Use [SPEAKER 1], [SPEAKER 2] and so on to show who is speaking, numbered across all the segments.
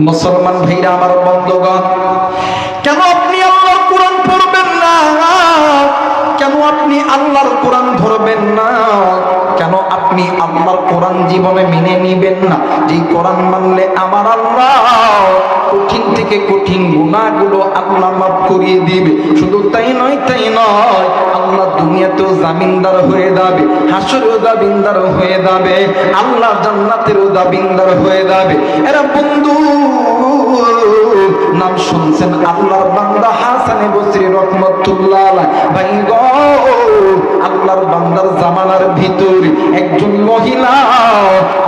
[SPEAKER 1] মুসলমান ভাইরা আমার বন্ধুগণ, কেন আপনি আল্লাহর কোরআন পড়বেন না? কেন আপনি আল্লাহর কোরআন ধরবেন না? কেন আপনি আল্লাহর কোরআন জীবনে মেনে নিবেন না? যে কোরআন মানলে আমার আল্লাহ কঠিন থেকে কঠিন গুনাহগুলো আল্লাহ মাফ করিয়ে দিবে। শুধু তাই নয়, আল্লাহ দুনিয়াতেও জামিনদার হয়ে যাবে, হাসরেও জামিনদার হয়ে যাবে, আল্লাহ জান্নাতেরও জামিনদার হয়ে যাবে। এরা বন্ধু নাম শুনছেন আল্লাহর বান্দা হাসানে বসরি রাহমাতুল্লাহ আলাইহি। ভাই গো, আল্লাহর বান্দার জামানার ভিতরে একজন মহিলা,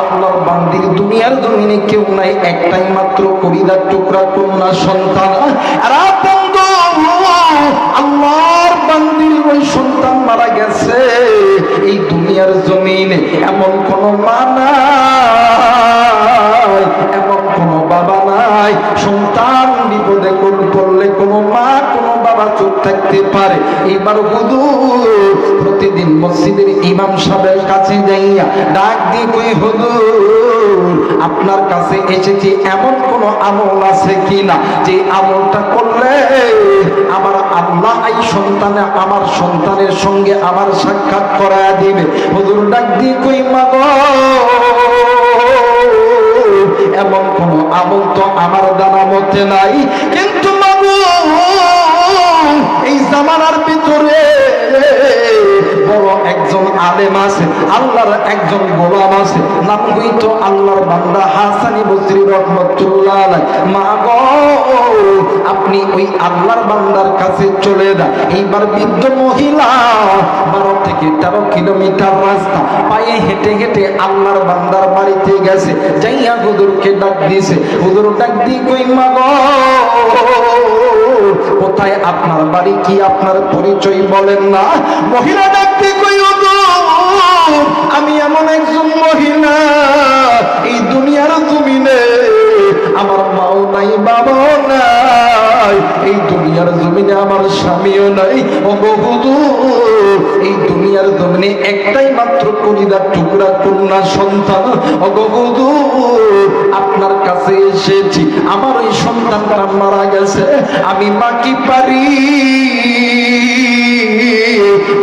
[SPEAKER 1] আল্লাহর বান্দির দুনিয়ার জমিনে কেউ নাই, একটাই মাত্র কলিজার টুকরা কন্যা সন্তান। আর বন্ধু, আল্লাহর বান্দির ওই সন্তান মারা গেছে। এই দুনিয়ার জমিনে এমন কোন মা নাই, এমন কোন বাবা নাই, সন্তান বিপদে পড়লে কোনো মা কোনো বাবা চুপ থাকতে পারে। এবার হুজুর প্রতিদিন মসজিদের ইমাম সাহেবের কাছে যাইয়া ডাক দিয়ে কই, হুজুর আপনার কাছে এসেছি, এমন কোন আমল আছে কিনা যে আমলটা করলে আমার আল্লাহ এই সন্তানে আমার সন্তানের সঙ্গে আমার সাক্ষাৎ করায়া দিবে। হুজুর ডাক দিয়ে কই, মা গো, এমন কোন আমল তো আমার জানা মতে নাই, কিন্তু মা গো, এই জামানার ভিতরে বড় একজন আলেম আছে, আল্লাহর একজন গোলাম আছে, নাম হইতো আল্লাহর বান্দা হাসানি বসরি রাহমাতুল্লাহ আলাইহি। মা গো, আপনি ওই আল্লাহর বান্দার কাছে চলে যান। এইবার বৃদ্ধ মহিলা 12 থেকে 13 কিলোমিটার রাস্তা পায়ে হেঁটে হেঁটে আল্লাহর বান্দার বাড়িতে গেছে, যাইয়া হুজুরকে ডাক দিয়েছে। হুজুর ডাক দিয়ে কই, মা গো, কোথায় আপনার বাড়ি, কি আপনার পরিচয় বলেন না? মহিলা ডাক দিয়ে কই, আমি এমন একজন মহিলা, এই দুনিয়ার জমিনে আমার মাও নাই, বাবাও নাই, এই দুনিয়ার জমিনে আমার স্বামীও নাই। ও হুজুর, এই দুনিয়ার জমিনে একটাই মাত্র কলিজার টুকরা কন্যা সন্তান। ও হুজুর, আপনার কাছে এসেছি, আমার ওই সন্তানটা মারা গেছে, আমি মা কি পারি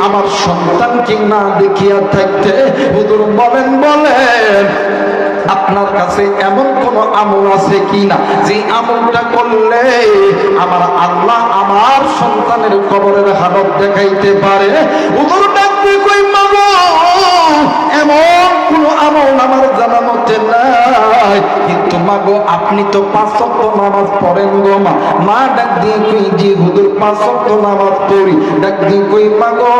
[SPEAKER 1] আমার সন্তানকে না দেখিয়া থাকতে? হুজুর বলেন আপনার কাছে এমন কোন আমল আছে কিনা যে আমলটা করলে আমার আল্লাহ আমার সন্তানের কবরের হালত দেখাইতে পারে? হুজুর ডাক দিয়ে কই, মা গো, এমন কোন আমল আমার জানা মতে নাই, কিন্তু মা গো, আপনি তো 5 ওয়াক্ত নামাজ পড়েন গো মা। মা ডাক দিয়ে কই, জি হুজুর 5 ওয়াক্ত নামাজ পড়ি। ডাক দিয়ে কই, মা গো,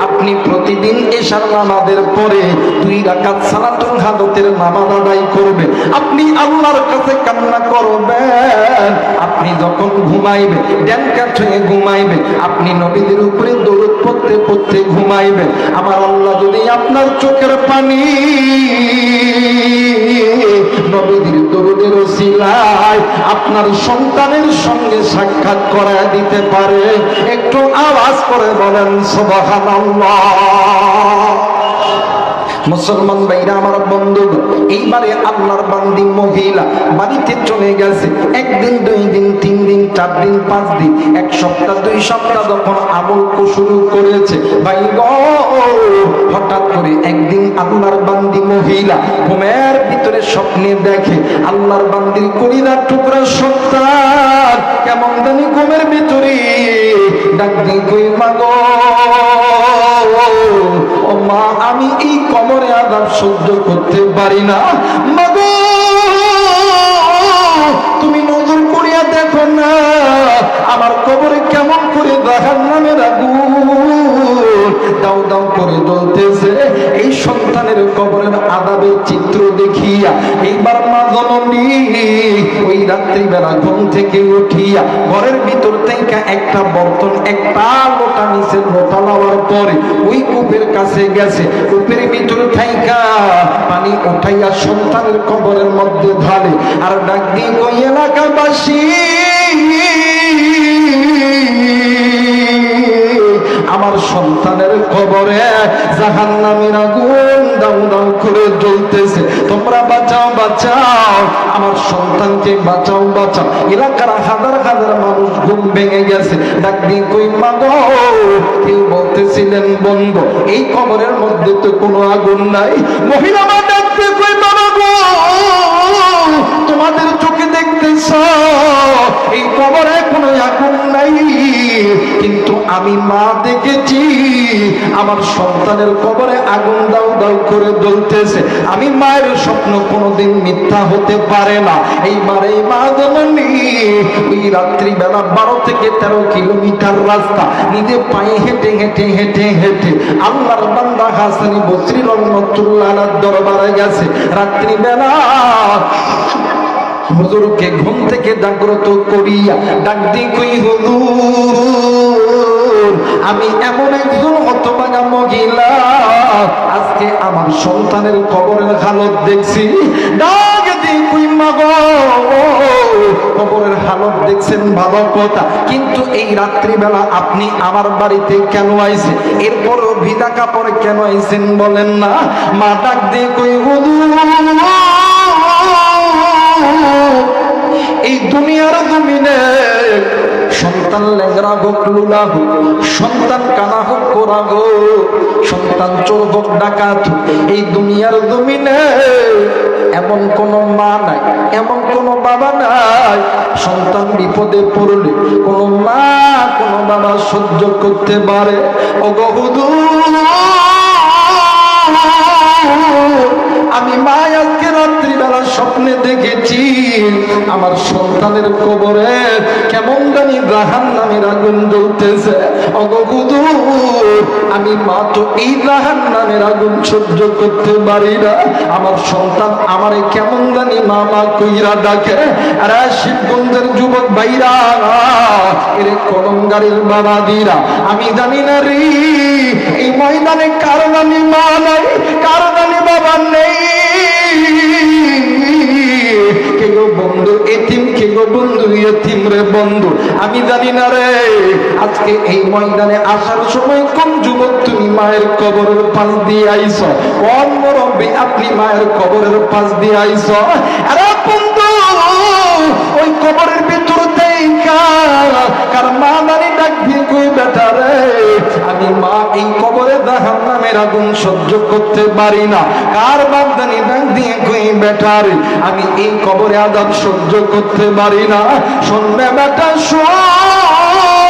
[SPEAKER 1] আপনি প্রতিদিন এশার নামাজের পরে 2 রাকাত সালাতুল হাজতের নামাজ আদায় করবেন। আপনি আল্লাহর কাছে কান্না করবেন। আপনি যখন ঘুমাইবেন, ডান কাত হয়ে ঘুমাইবেন, আপনি নবীদের উপরে দরুদ পড়তে পড়তে ঘুমাইবেন। আমার আল্লাহ যদি আপনার চোখের পানি নবীদের দরুদের ওসিলায় আপনার সন্তানের সঙ্গে সাক্ষাৎ করায় দিতে পারে, একটু আওয়াজ করে বলেন সুবহানাল্লাহ। মুসলমান ভাইরা আমার বন্ধু, এইবারে আল্লাহর বান্দি মহিলা বাড়িতে চলে গেছে। 1 দিন 2 দিন 3 দিন 4 দিন 5 দিন 1 সপ্তাহ 2 সপ্তাহ যখন আমল শুরু করেছে, ভাই গো, হঠাৎ করে একদিন আল্লাহর বান্দি মহিলা ঘুমের ভিতরে স্বপ্নে দেখে আল্লাহর বান্দির কলিজার টুকরা সন্তান কেমন জানি ঘুমের ভিতরে ডাক দিয়ে কই, মা গো, ও মা, আমি এই কবরে আযাব সহ্য করতে পারি না। মা গো, তুমি নজর করিয়া দেখো না আমার কবরে কেমন করে জাহান্নামের আগুন দাউ দাউ করে জ্বলতেছে। এই সন্তানের কবরের আযাবের চিত্র দেখিয়া এইবার মা জননী ওই রাত্রিবেলা ঘুম থেকে উঠিয়া ঘরের ভিতর থেকে একটা বর্তন, একটা লোটা নিচে লোটা নেওয়ার পরে ওই কূপের কাছে গেছে। কূপের ভিতর থাইকা পানি উঠাইয়া সন্তানের কবরের মধ্যে ঢালে আর ডাক দিয়ে কই, এলাকাবাসী, আমার সন্তানের কবরে জাহান্নামের আগুন দাউ দাউ করে জ্বলতেছে, তোমরা বাঁচাও বাঁচাও, আমার সন্তানকে বাঁচাও বাঁচাও। এলাকার হাজার হাজার মানুষ ঘুম ভেঙে গেছে, ডাক দিয়ে কই মা গো, কেউ বলতেছিলেন বন্ধ, এই কবরের মধ্যে তো কোনো আগুন নাই। মহিলা মা ডাক দিয়ে কই বাবা গো, তোমাদের চোখে দেখতেছ এই কবরে কোনো আগুন নাই, কিন্তু আমি মা দেখেছি আমার সন্তানের কবরে আগুন দাউ দাউ করে জ্বলতেছে। আমি মায়ের স্বপ্ন কোনোদিন মিথ্যা হতে পারে না। এইবার এই মা জননী ওই রাত্রিবেলা 12 থেকে 13 কিলোমিটার রাস্তা নিজে পায়ে হেঁটে হেঁটে হেঁটে হেঁটে আল্লাহর বান্দা হাসানি বসরি রহমাতুল্লাহ আলাইহির দরবারে গেছে। রাত্রিবেলা হুজুরকে ঘুম থেকে জাগ্রত করিয়া ডাক দিয়ে কই হুজুর, আমি এমন একজন হতভাগা মহিলা, আজকে আমার সন্তানের কবরের হালত দেখছি। ডাক দিয়ে কই মা গো, কবরের হালত দেখছেন ভালো কথা, কিন্তু এই রাত্রিবেলা আপনি আমার বাড়িতে কেন আইছেন? এরপরও ভিজা কাপড়ে কেন আইছেন বলেন না? মা ডাক দিয়ে কই হুজুর, এই দুনিয়ার জমিনে সন্তান লেংরা হোক লুলা হোক, সন্তান কানা হোক কোরা হোক, সন্তান চোর হোক ডাকাত হোক, এই দুনিয়ার জমিনে এমন কোন মা নাই, এমন কোন বাবা নাই, সন্তান বিপদে পড়লে কোন মা কোন বাবা সহ্য করতে পারে। ওগো হুজুর, আমি মা আজকে রাত্রিবেলা স্বপ্নে দেখেছি আমার সন্তানের কবরে কেমন জানি জাহান্নামের আগুন জ্বলতেছে। ওগো হুজুর, আমি মা তো এই জাহান্নামের আগুন সহ্য করতে পারি না, আমার সন্তান আমারে কেমন জানি মামা কইরা ডাকে। আরে শিবগঞ্জের যুবক ভাইরা, এরে কলমগাড়ির বাবা দিরা, আমি জানি না রে এই ময়দানে কারো জানি মা নাই, কারো জানি বাবা নেই। কে গো বন্ধু এতিম, কে গো বন্ধু এতিম রে বন্ধু, আমি জানি না রে। আজকে এই ময়দানে আসার সময় কোন যুবক তুমি মায়ের কবরের পাশ দিয়ে আইছ? কোন মুরব্বী আপনি মায়ের কবরের পাশ দিয়ে আইছ? আরে বন্ধু, ওই কবরের ভিতর কার মা দানি ডাক দিয়ে কই বেটা রে, আমি মা এই কবরে জাহান্নামের আগুন সহ্য করতে পারি না। কার বাপ দানি ডাক দিয়ে কই বেটা রে, আমি এই কবরে আযাব সহ্য করতে পারি না। শুনবে বেটা শোন,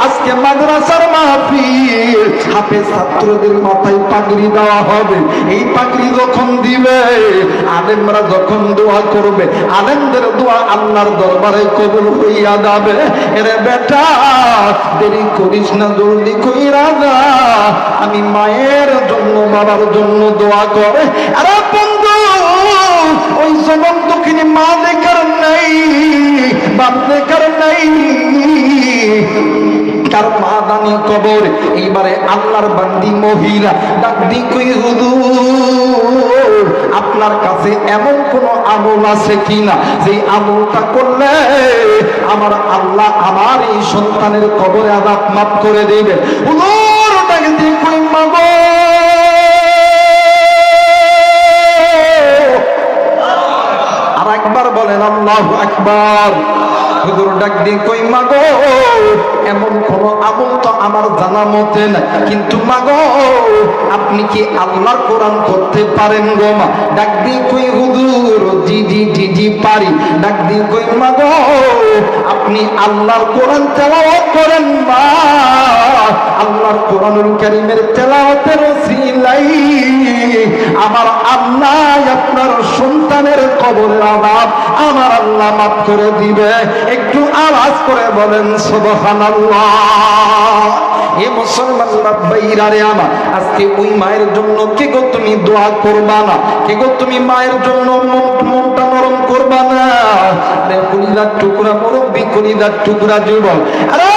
[SPEAKER 1] আজকে মাদ্রাসার মাহফিল, হাফেজ ছাত্রদের মাথায় পাগড়ি দেওয়া হবে। এই পাগড়ি যখন দিবে, আলেমরা যখন দোয়া করবে, আলেমদের দোয়া আল্লাহর দরবারে কবুল হইয়া যাবে। এরে বেটা দেরি করিস না, জলদি কইরা যা, আমি মায়ের জন্য বাবার জন্য দোয়া করে। আরে বন্ধু, ওই জবান দক্ষিণে মা দেখার নাই, বাপ দেখার নাই, তার মা দানি কবর। এইবারে আল্লাহর বান্দি মহিলা ডাক দি কই হুজুর, আপনার কাছে এমন কোন আমল আছে কিনা যে আমলটা করলে আমার আল্লাহ আমার এই সন্তানের কবরে আযাব মাফ করে দিবেন? হুজুর ডাক দি কই মা গো, আর একবার বলেন আল্লাহু আকবার। হুজুর ডাক দিয়ে কই মা গো, এমন কোন আমল তো আমার জানা মতে নাই, কিন্তু মা গো আপনি কি আল্লাহর কোরআন করতে পারেন গো মা? ডাক দিয়ে কই হুজুর জি জি জি জি পারি। ডাক দিয়ে কই মা গো, আপনি আল্লাহর কোরআন তেলাওয়াত করেন মা, আল্লাহর কোরআনুল কারীমের তেলাওয়াতের ওসিলাই আমার আল্লাহ আপনার সন্তানের কবরের আযাব আমার আল্লাহ মাফ করে দিবে। একটু আওয়াজ করে বলেন সুবহানাল্লাহ। এ মুসলমান ভাইরা রে আমার, আজকে ওই মায়ের জন্য কে গো তুমি দোয়া করবা না? কে গো তুমি মায়ের জন্য মনটা নরম করবা না? আরে কলিজার টুকরা মুরব্বি, কলিজার টুকরা যুবক, আরে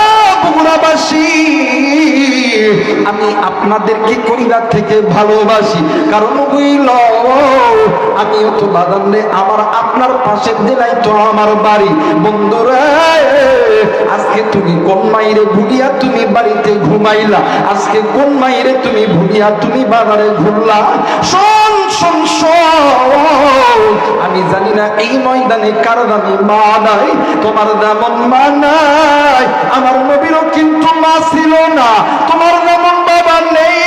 [SPEAKER 1] বগুড়াবাসী, আমি আপনাদেরকে কলিজার থেকে ভালোবাসি, কারণ হইল আমিও তো বাদানরে আমার আপনার পাশের জেলায় তো আমার বাড়ি। বন্ধুরা আজকে তুমি কোন মাইরে ভুলিয়া তুমি বাড়িতে ঘুমাইলা? আজকে কোন মাইরে তুমি ভুলিয়া তুমি বাজারে ঘুরলা? শোন শোন শোন, আমি জানি না এই ময়দানে কার দামি মা নাই, তোমার যেমন মা নাই আমার নবীরও কিন্তু মা ছিল না, তোমার যেমন বাবা নেই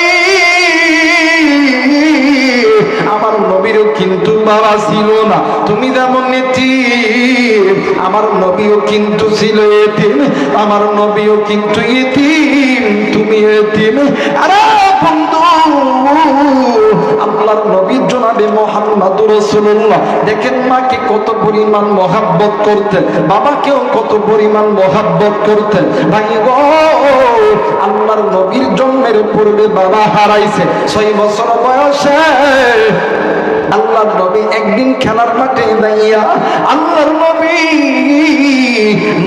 [SPEAKER 1] আমার নবীরও কিন্তু বাবা ছিল না। তুমি যেমন এতিম আমার নবীও কিন্তু ছিল এতিম, আমার নবীও কিন্তু এতিম, তুমি এতিম। আরে বন্ধু, আল্লাহর নবী জনাবে মুহাম্মদুর রাসূলুল্লাহ দেখেন মাকে কত পরিমাণ মহব্বত করতেন, বাবাকেও কত পরিমাণ মহব্বত করতেন। ভাই গো, আল্লাহর নবীর জন্মের পূর্বে বাবা হারাইছে 6 বছর বয়সে। আল্লাহর নবী একদিন খেলার মাঠে দাঁড়িয়া আল্লাহর নবী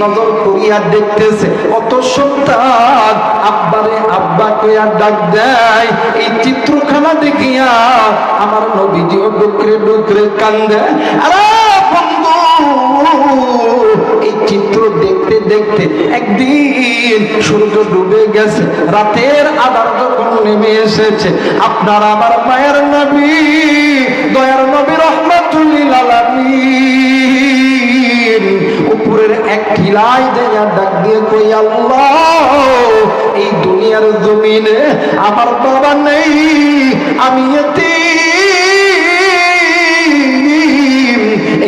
[SPEAKER 1] নজর করিয়া দেখতেছে কত সন্তান আব্বারে আব্বা কইয়া ডাক দেয়। এই চিত্রখানা দেখিয়া আমার নবীজিও ডুকরে ডুকরে কান্দে। আরে বন্ধু, এই চিত্র দেখতে দেখতে একদিন সূর্য ডুবে গেছে, রাতের আধার যখন নেমে এসেছে, আপনার আমার মায়ের নবী দয়ার নবী রাহমাতুল লিল আলামিন উপরের এক টিলায় দেয়া ডাক দিয়ে কই, আল্লাহ এই দুনিয়ার জমিনে আমার বাবা নেই, আমি এতিম।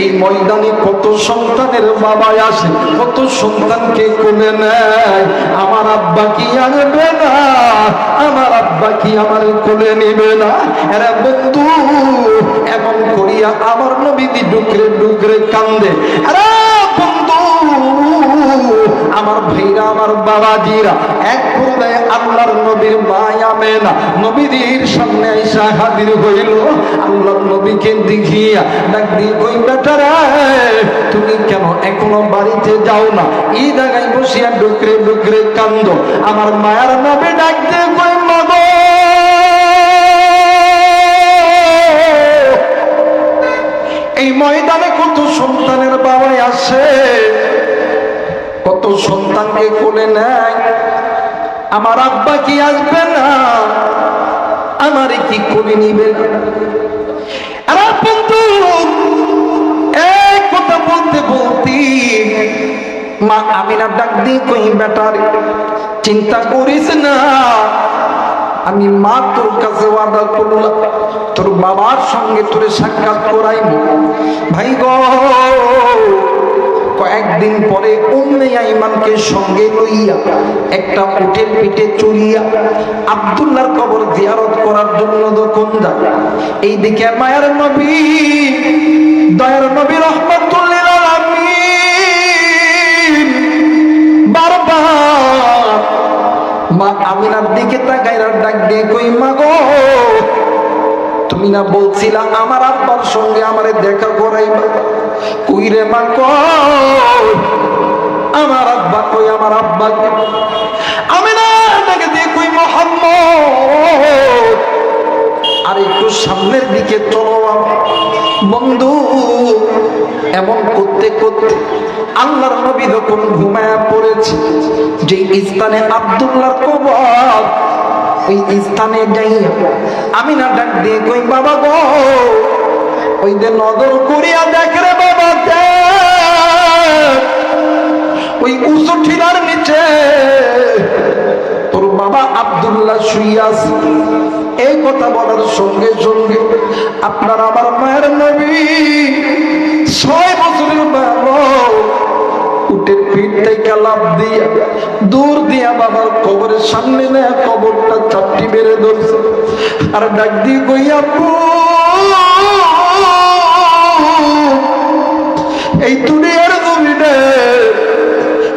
[SPEAKER 1] এই ময়দানে কত সন্তানের বাবা আসে, কত সন্তানকে কোলে নেয়, আমার আব্বা কি আসবে না? আমার আব্বা কি আমার কোলে নেবে না? এরা বন্ধু এমন করিয়া আমার নবীজি ডুকরে ডুকরে কান্দে। আরে বন্ধু, আমার ভাইরা আমার বাবাজিরা, এক পর্যায়ে আল্লাহর নবীর মা আমেনা নবীজির সামনে আইসা হাজির হইল। আল্লাহর নবীকে দেখিয়া ডাক দিয়ে কই, বেটারা তুমি কেন এখনো বাড়িতে যাও না? এই জায়গায় বসিয়া ডুকরে ডুকরে কান্দ। আমার মায়ের নবী ডাক দিয়ে কই, মা গো এই ময়দানে কত সন্তানের বাবা আসে, কত সন্তানকে কোলে নেয়, আমার আব্বা কি আসবে না? আমারে কি কোলে নিবে না? আরে বন্ধু, এই কথা বলতে বলতে মা আমিনা ডাক দিয়ে কই, বেটারে চিন্তা করিস না, আমি মা তোর কাছে ওয়াদা করলাম তোর বাবার সঙ্গে তোরে সাক্ষাৎ করাইব। ভাই গো, কয়েকদিন পরে উম্মে আইমানকে সঙ্গে লইয়া একটা উটের পিঠে চড়িয়া আব্দুল্লাহর কবর জিয়ারত করার জন্য যখন যায়, এই দিকে মায়ের নবী দয়ার নবী রাহমাতুল লিল আলামিন বারবার মা আমিনার দিকে তাকাইরা ডাক দিয়ে কই, মা গো তুমি না বলছিলা আমার আব্বার সঙ্গে আমারে দেখা করাইবা? কই রে মা কই আমার আব্বা কই? আমার আব্বা আমিনা ডাকে দিয়ে কই, মুহাম্মদ আর একটু সামনের দিকে চলো। বন্ধু এমন করতে করতে আল্লাহর নবী যখন ঘুমায়া পড়েছে, যে স্থানে আব্দুল্লাহর কবর ওই স্থানে যাইয়া আমিনা ডাক দিয়ে কই, বাবা গো ওই যে নজর করিয়া দেখ রে বাবা, ওই উঁচু ঠিলার নিচে তোর বাবা আব্দুল্লাহ শুইয়া আছে। এই কথা বলার সঙ্গে সঙ্গে আপনার আমার মায়ের নবী 6 বছরের বালক উটের পিঠ থেকে লাফ দিয়া দূর দিয়া বাবার কবরের সামনে নেয়া কবরটা চাপটি বেড়ে ধরছে। আর ডাক দিয়ে কই, আব্বু এই দুনিয়ার জমিনে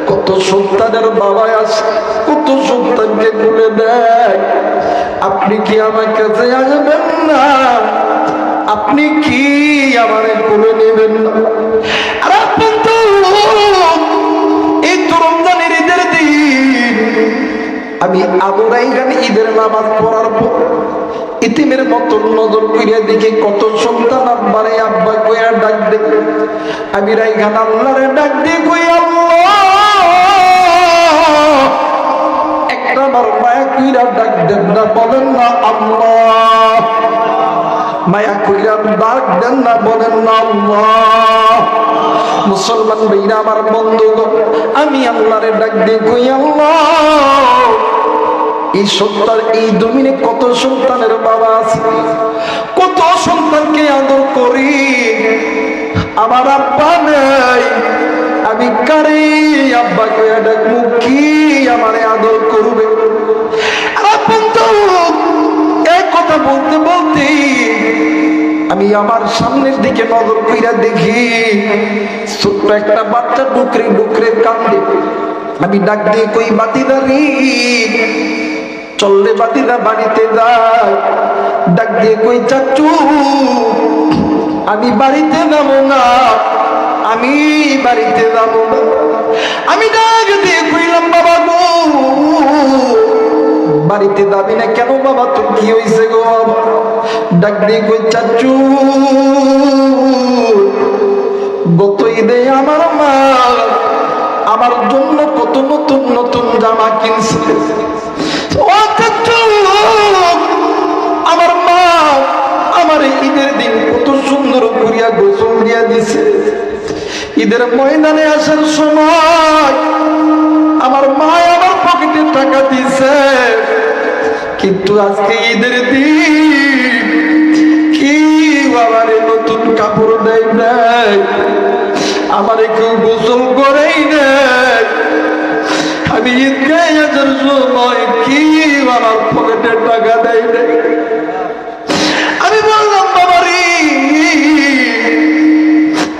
[SPEAKER 1] কত সন্তানের বাবা আছে, কত সন্তানকে কোলে দেয়, আপনি কি আমার কাছে আসবেন না? আপনি কি আমারে কোলে নেবেন না? আর আপনি তো এই তো রমজানের ঈদের দিন আমি আবুরাইগান ঈদের নামাজ পড়ার পর ইতিমের মতো নজর করিয়া দেখি কত সন্তান আব্বারে আব্বা কই কইরা ডাক দে। আমি রাইখান আল্লাহরে ডাক দিয়ে কই আল্লাহ, একটা বার মায়া কইরা ডাক দেন না, বলেন না আল্লাহ। মায়া কইরা ডাক দেন না, বলেন না আল্লাহ। মুসলমান ভাইরা আমার বন্ধুগণ, আমি আল্লাহরে ডাক দিয়ে কই আল্লাহ, এই সন্তান, এই জমিনে কত সন্তানের বাবা আছে, কত সন্তানকে আদর করি, আমার আব্বা নাই, আমি কারে আব্বা কইয়া ডাকমু, কি আমারে আদর করবে? এক কথা বলতে বলতে আমি আমার সামনের দিকে নজর কইরা দেখি ছোট্ট একটা বাচ্চা ডুকরে ডুকরে কান্দে। আমি ডাক দিয়ে কই বাতিদারি, চললে বাতিদা বাড়িতে যায়। ডাক দিয়ে কই চাচু, আমি বাড়িতে যাবো না, আমি বাড়িতে যাবো না। আমি ডাক দিয়ে কইলাম বাবা গো, বাড়িতে যাবি না কেন বাবা, তোর কি হয়েছে গো? ডাক দিয়ে কই চাচু, গত ঈদে আমার মা আমার জন্য কত নতুন নতুন জামা কিনছে। আমার মা আমার ঈদের দিন কত সুন্দর করিয়া গোসল দিয়া দিছে। ঈদের ময়দানে আসার সময় আমার মা আমার পকেটে টাকা দিছে, কিন্তু আজকে ঈদের দিন কি বাবারে নতুন কাপড় দেয় নাই, আমারে কেউ গোসল করেই নাই। আমি ঈদগাহে আসার সময় কি আমার পকেটে টাকা দেয় নাই। আমি বললাম বাবারে,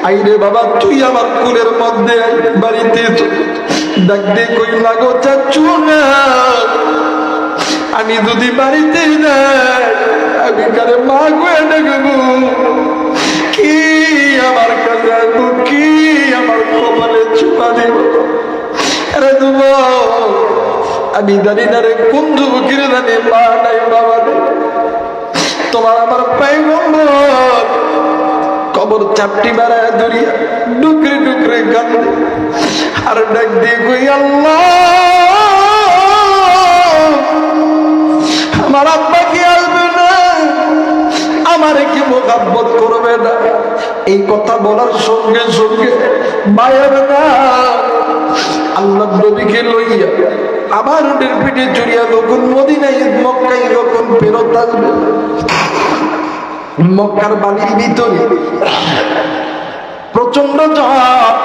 [SPEAKER 1] আইরে বাবা তুই আমার কুলের মধ্যে বাড়িতে। ডাক দিয়ে কই না গো চাচু না, আমি যদি বাড়িতে যাই আমি কারে মা গয়ে ডাকবো, কি আমার কাছে আসবো, কি আমার কপালে চুপা দেব? আরে দেব আমি জানি না রে, কোন যুবকের জানি মা নাই বাবা নেই। তোমার আমার পয়গম্বর কবর চাপটি বাড়ায় ধরিয়া ডুকরে ডুকরে কান্দে আর ডাক দিয়ে কই আল্লাহ, আমার আব্বা কি আসবে না, আমারে কি মোহাব্বত করবে না? এই কথা বলার সঙ্গে সঙ্গে মায়ের না আল্লাহ নবীকে লইয়া আবার ওদের পিঠে চড়িয়া যখন মদিনায় মক্কায় যখন ফেরত আসবে, মক্কার বালির ভিতরে প্রচন্ড ঝড়।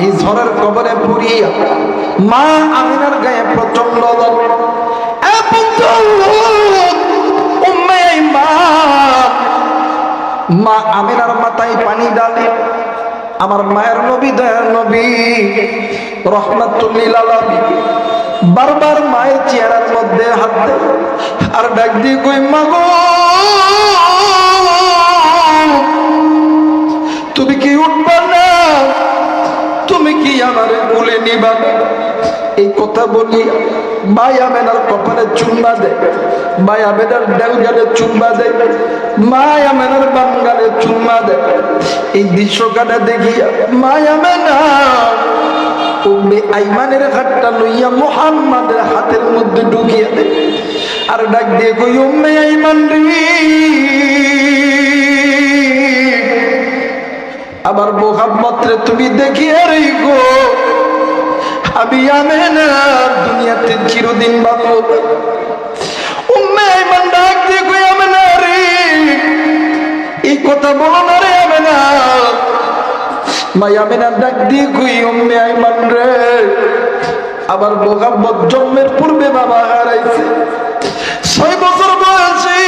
[SPEAKER 1] এই ঝড়ের কবরে পুরিয়া মা আমিনার গায়ে প্রচন্ড মা আমিনার মাথায় পানি ডালে। আমার মায়ের নবী দয়ার নবী রহমাতুল্লিল আলামিন বারবার মায়ের চেহারার মধ্যে হাত দেয় আর ডাক দিয়ে কই মা গো, তুমি কি উঠবা না, তুমি কি আমার কোলে নিবা না? এই কথা বলি মাই আমেনার কপালে চুম্বা দেয়, মাই আমেনার দেলগালে চুম্বা দেয়, মাই আমেনার বামগালে চুম্বা দেয়। এই দৃশ্যটা দেখিয়া মাই আমেনা উম্মে আইমানের হাতটা লইয়া মুহাম্মাদের হাতের মধ্যে ঢুকিয়ে দেয় আর ডাক দিয়ে কই উম্মে আইমান রে, আমার মুহাম্মদ রে তুমি দেখিয়ে রেখো, আমি আমেনা দুনিয়াতে চিরদিন বাঁচব। উম্মে আইমান ডাক দিয়ে কই আমেনা রে, এই কথা বলো না রে আমেনা। মাই আমেনা ডাক দিয়ে কই উম্মে আইমান রে, আমার মুহাম্মদ জন্মের পূর্বে বাবা হারাইছে, 6 বছর বয়সে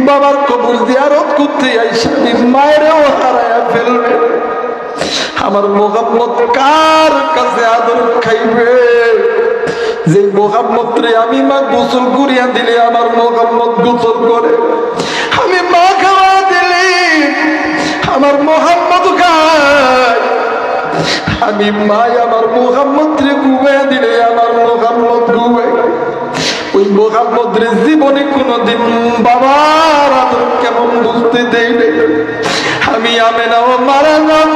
[SPEAKER 1] বাবার কবর জিয়ারত করতে আইসা মায়েরও হারায়া ফেলবে। আমার মুহাম্মদ কার কাছে আদর খাইবে? যে মুহাম্মদ রে আমি মা গোসল করিয়া দিলে আমার মুহাম্মদ গোসল করে, আমি মা খাওয়া দিলে আমার মুহাম্মদ খায়, আমি মা আমার মুহাম্মদ রে ঘুমাইয়া দিলে আমার মুহাম্মদ ঘুমায়। ওই মুহাম্মদ রে জীবনে কোনোদিন বাবার আদর কেমন বুঝতে দেই নাই। আমি আমি আমেনাও মারা যাব,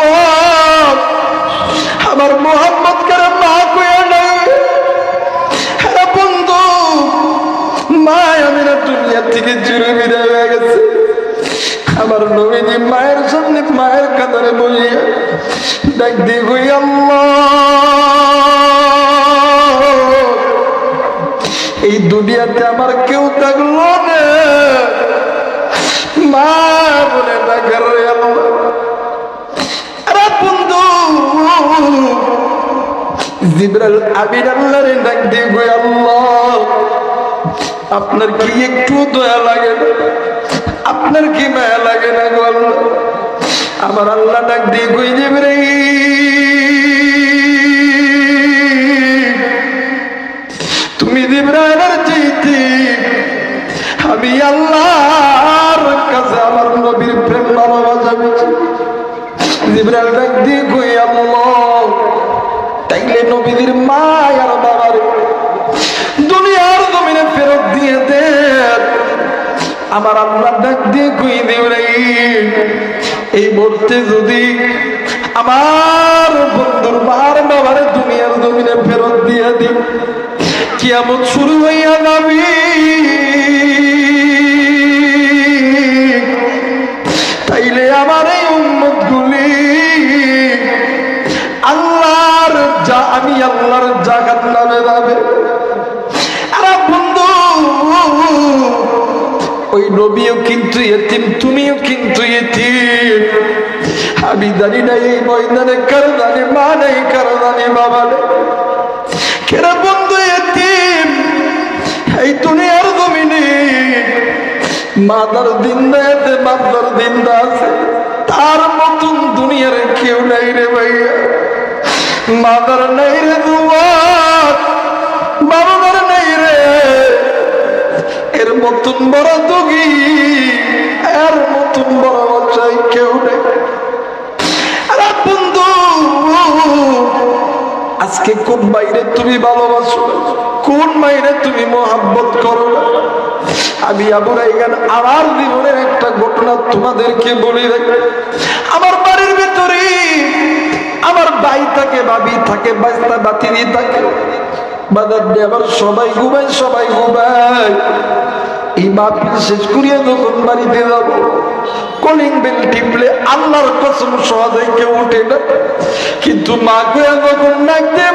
[SPEAKER 1] আমার মোহাম্মদ করে মা কইয়া নাই। হ্যাঁ বন্ধু, মা আমেনা দুনিয়া থেকে চির বিদায় হয়ে গেছে। আমার নবীজি মায়ের সামনে মায়ের কাতারে বসিয়া ডাক দিয়ে কই, আল্লাহ, এই দুনিয়াতে আমার কেউ থাকলো না, মা বলে ডাকার রে আল্লাহ। আরে বন্ধু, জিবরাইল আমিন আল্লাহরে ডাক দিয়ে কই, আল্লাহ, আপনার কি একটু দয়া লাগে না? আপনার কি মায়া লাগে না গো আল্লাহ? আমার আল্লাহ ডাক দিয়ে কই, জিবরাইল, তুমি জিবরাইলের চাইতে আমি আল্লাহর কাছে আমার নবীর প্রেম ভালোবাসা বেশি। জিবরাইল ডাক দিয়ে কই, আল্লাহ, তাইলে নবীদের মা আর বাবার দুনিয়ার জমিনে ফেরত দিয়ে দেন। আমার আল্লাহ ডাক দিয়ে কই, জিবরাইল, এই মুহূর্তে যদি আমার বন্ধুর মার বাবার দুনিয়ার জমিনে ফেরত দিয়ে দিই, কিয়ামত শুরু হইয়া যাবে। তাইলে আমার এই উম্মত গুলি আল্লাহর আমি আল্লাহর জাগাত নামে যাবে। আরে বন্ধু, ওই নবীও কিন্তু ইতিম, তুমিও কিন্তু ইতিম। আমি জানি না এই ময়দানে কার জানি মা নেই, কার জানি বাবা নেই। কেরা বন্ধু ইতিম এই দুনিয়ার জমিনে মাদার জিন্দা আছে, বাবার জিন্দা আছে, তার মতন দুনিয়ার কেউ নাই রে ভাইয়া। মাদার নাই রে দুয়ার, বাবার নাই রে, এর মতন বড় দুগি, এর মতন বড় বাচ্চাই কেউ নেই। আরে বন্ধু, আজকে কোন বাইরে তুমি ভালোবাসো, কোন বাইরে তুমি মোহাব্বত করো? আমি আবু রায়হান আমার জীবনের একটা ঘটনা তোমাদেরকে বলি রাখি। আমার বাড়ির ভেতরে আমার ভাই থাকে, ভাবি থাকে, বাচ্চা বাতিরি থাকে, বাজার দিয়ে আবার সবাই ঘুমায়, সবাই ঘুমায়। এই মাহফিল শেষ করিয়া যখন বাড়িতে যাব, কলিং বেল টিপলে আল্লাহর কসম সহজে কেউ উঠে না, কিন্তু মা কইয়া যখন ডাকতে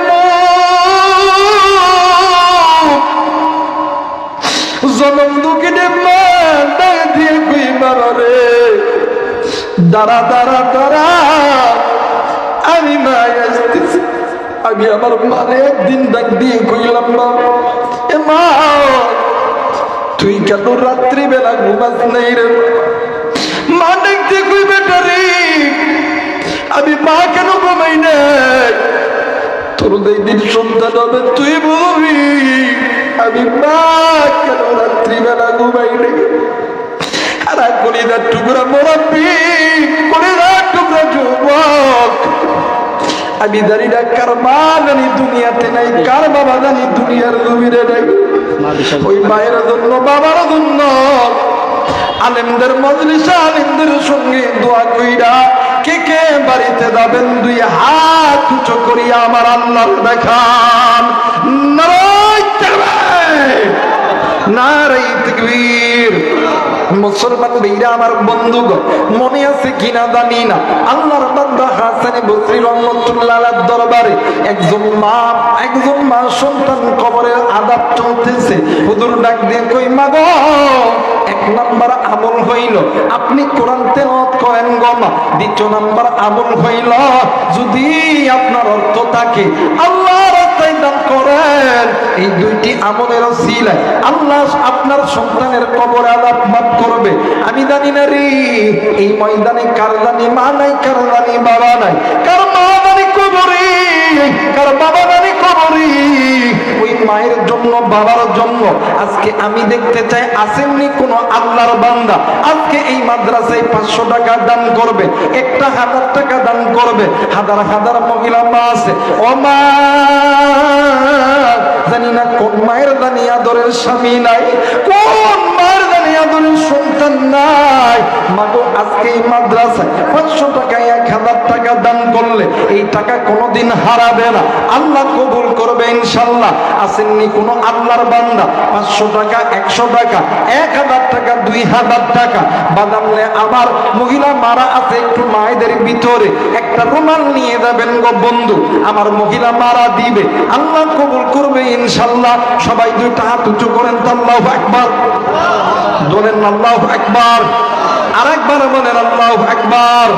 [SPEAKER 1] জনম দুঃখিনে মা ডাক দিয়ে কই, বাবা রে, দাঁড়া দাঁড়া দাঁড়া, আমি মা আসতেছি। আমি আমার মারে একদিন ডাক দিয়ে কইলাম, এ মা, তুই কেন রাত্রিবেলা ঘুমাস নাই রে? মা ডাক দিয়ে কই, বেটা রে, আমি মা কেন ঘুমাই নাই? তোর যেদিন সন্তান হবে তুই বলবি আমি মা কেন রাত্রিবেলা ঘুমাই নাই। আর কলিদার টুকরা মোরাব্বি, কলিদার টুকরা যুবক, আমি জানি না কার মা জানি দুনিয়াতে নাই, কার বাবা জানি দুনিয়ার জমিনে নাই। ওই মায়ের জন্য, বাবার জন্য আলেমদের মজলিসে আলেমদের সঙ্গে দোয়া কইরা কে কে বাড়িতে যাবেন? দুই হাত উঁচু করিয়া আমার আল্লাহ দেখান। নারায়ে তাকবীর, নারায়ে তাকবীর। মুসলমান ভাইরা আমার বন্ধুগণ, মনে আছে কিনা জানি না, আল্লাহর বান্দা হাসান বসরি রহমাতুল্লাহ আলাইহির দরবারে একজন মা সন্তান কবরের আযাব চলতেছে। হুজুর ডাক দিয়ে কই, মা গো, এক নাম্বার আমল হইল আপনি কোরআন তেলাওয়াত করেন গো মা। দ্বিতীয় নাম্বার আমল হইল যদি আপনার অর্থ থাকে আল্লাহর রাস্তায় দান করেন। এই দুইটি আমলের ওসিলায় আল্লাহ আপনার সন্তানের কবরে আযাব মাফ করবে। আমি জানি না রে, এই ময়দানে কার জানি মা নাই, কার জানি বাবা নাই, কার মা জানি কবরে, কার বাবা জানি কবরে। ওই মায়ের জন্য, বাবার জন্য আজকে আমি দেখতে চাই আসেননি কোন আল্লাহর বান্দা আজকে এই মাদ্রাসায় 500 টাকা দান করবে, 1000 টাকা দান করবে। হাজার হাজার মহিলা মা আছে, ও মা, জানি না কোন মায়ের জানি আদরের স্বামী নাই, কোন মায়ের জানি আদরের সন্তান নাই, মাগো আজকে এই মাদ্রাসায় 500 টাকা 1000 টাকা দান করলে এই টাকা কোনোদিন হারাবে না, আল্লাহ কবুল করবে ইনশাআল্লাহ। আসেননি কোনো আল্লাহর বান্দা 500 টাকা 100 টাকা 1000 টাকা 2000 টাকা বাদামলে আমার মহিলা মারা আছে, একটু মায়েদের ভিতরে একটা রুমাল নিয়ে যাবেন গো বন্ধু, আমার মহিলা মারা দিবে, আল্লাহ কবুল করবে ইনশাআল্লাহ। সবাই দুইটা হাত উঁচু করেন তো আল্লাহু আকবার বলেন, আল্লাহু আকবার, আরেকবার বলেন আল্লাহু আকবার।